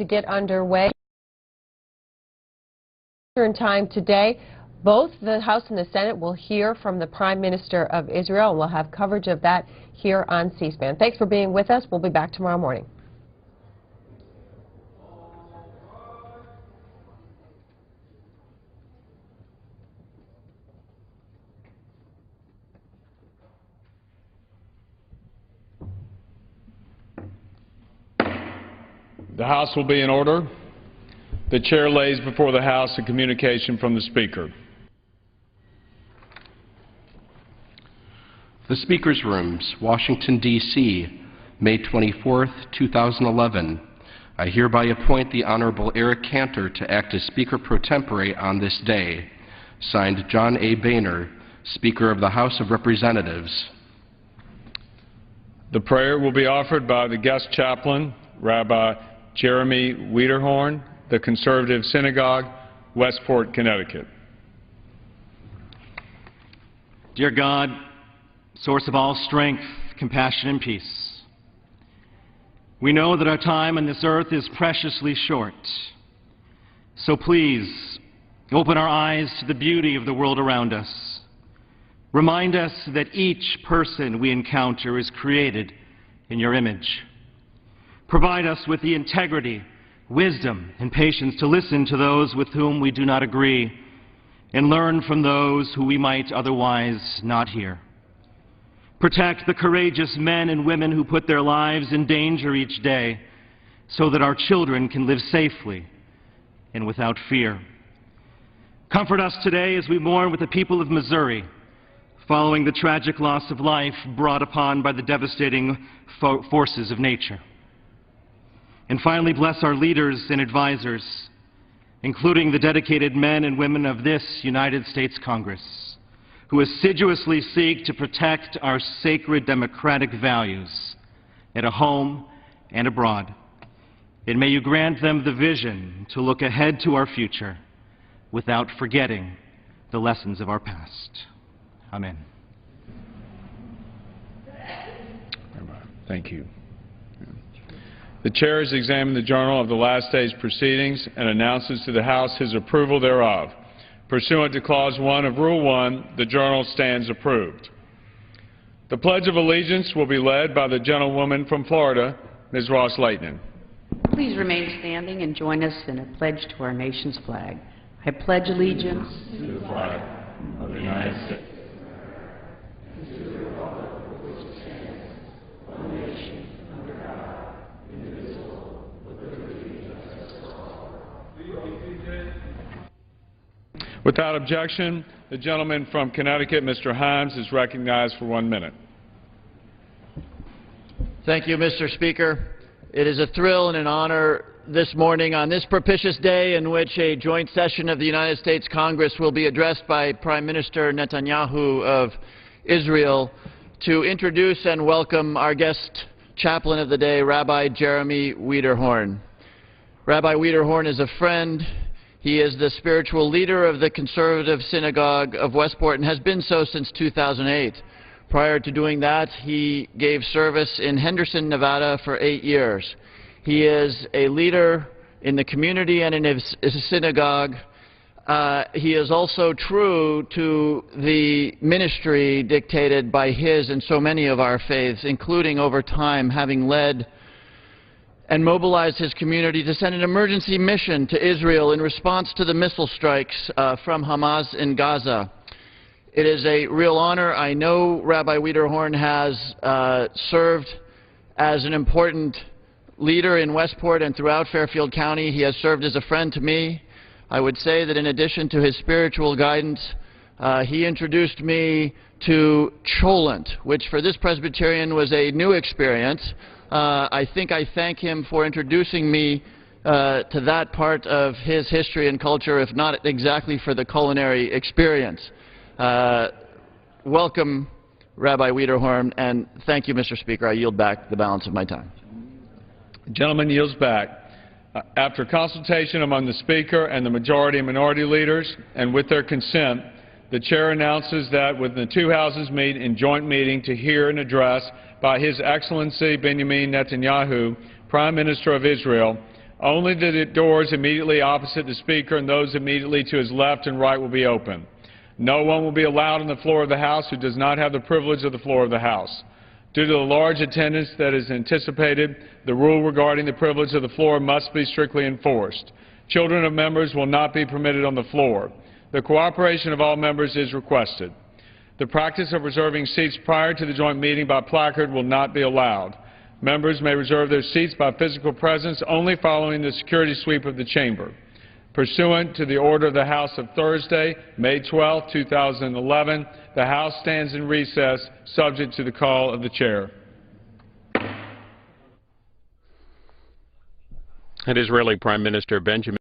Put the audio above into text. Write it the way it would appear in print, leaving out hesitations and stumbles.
to get underway. In time today, both the House and the Senate will hear from the Prime Minister of Israel. We'll have coverage of that here on C-SPAN. Thanks for being with us. We'll be back tomorrow morning. The House will be in order. The Chair lays before the House a communication from the Speaker. The Speaker's Rooms, Washington, D.C., May 24, 2011. I hereby appoint the Honorable Eric Cantor to act as Speaker pro tempore on this day. Signed, John A. Boehner, Speaker of the House of Representatives. The prayer will be offered by the guest chaplain, Rabbi Jeremy Wiederhorn, the Conservative Synagogue, Westport, Connecticut. Dear God, source of all strength, compassion, and peace, we know that our time on this earth is preciously short. So please, open our eyes to the beauty of the world around us. Remind us that each person we encounter is created in your image. Provide us with the integrity, wisdom, and patience to listen to those with whom we do not agree and learn from those who we might otherwise not hear. Protect the courageous men and women who put their lives in danger each day so that our children can live safely and without fear. Comfort us today as we mourn with the people of Missouri following the tragic loss of life brought upon by the devastating forces of nature. And finally, bless our leaders and advisors, including the dedicated men and women of this United States Congress, who assiduously seek to protect our sacred democratic values at home and abroad. And may you grant them the vision to look ahead to our future without forgetting the lessons of our past. Amen. Thank you. The Chair has examined the journal of the last day's proceedings and announces to the House his approval thereof. Pursuant to Clause 1 of Rule 1, the journal stands approved. The Pledge of Allegiance will be led by the gentlewoman from Florida, Ms. Ross-Lehtinen. Please remain standing and join us in a pledge to our nation's flag. I pledge allegiance to the flag of the United States. Without objection, the gentleman from Connecticut, Mr. Himes, is recognized for 1 minute. Thank you, Mr. Speaker. It is a thrill and an honor this morning on this propitious day in which a joint session of the United States Congress will be addressed by Prime Minister Netanyahu of Israel to introduce and welcome our guest chaplain of the day, Rabbi Jeremy Wiederhorn. Rabbi Wiederhorn is a friend. He is the spiritual leader of the Conservative Synagogue of Westport and has been so since 2008. Prior to doing that, he gave service in Henderson, Nevada for 8 years. He is a leader in the community and in his synagogue. He is also true to the ministry dictated by his and so many of our faiths, including over time having led and mobilized his community to send an emergency mission to Israel in response to the missile strikes from Hamas in Gaza. It is a real honor. I know Rabbi Wiederhorn has served as an important leader in Westport and throughout Fairfield County. He has served as a friend to me. I would say that in addition to his spiritual guidance, he introduced me to Cholent, which for this Presbyterian was a new experience. I think I thank him for introducing me to that part of his history and culture, if not exactly for the culinary experience. Welcome, Rabbi Wiederhorn, and thank you, Mr. Speaker. I yield back the balance of my time. The gentleman yields back. After consultation among the Speaker and the majority and minority leaders, and with their consent, the Chair announces that when the two houses meet in joint meeting to hear an address by His Excellency Benjamin Netanyahu, Prime Minister of Israel, Only the doors immediately opposite the Speaker and those immediately to his left and right will be open. No one will be allowed on the floor of the House who does not have the privilege of the floor of the House. Due to the large attendance that is anticipated, the rule regarding the privilege of the floor must be strictly enforced. Children of members will not be permitted on the floor. The cooperation of all members is requested. The practice of reserving seats prior to the joint meeting by placard will not be allowed. Members may reserve their seats by physical presence only following the security sweep of the chamber. Pursuant to the order of the House of Thursday, May 12, 2011, the House stands in recess, subject to the call of the Chair. And Israeli Prime Minister Benjamin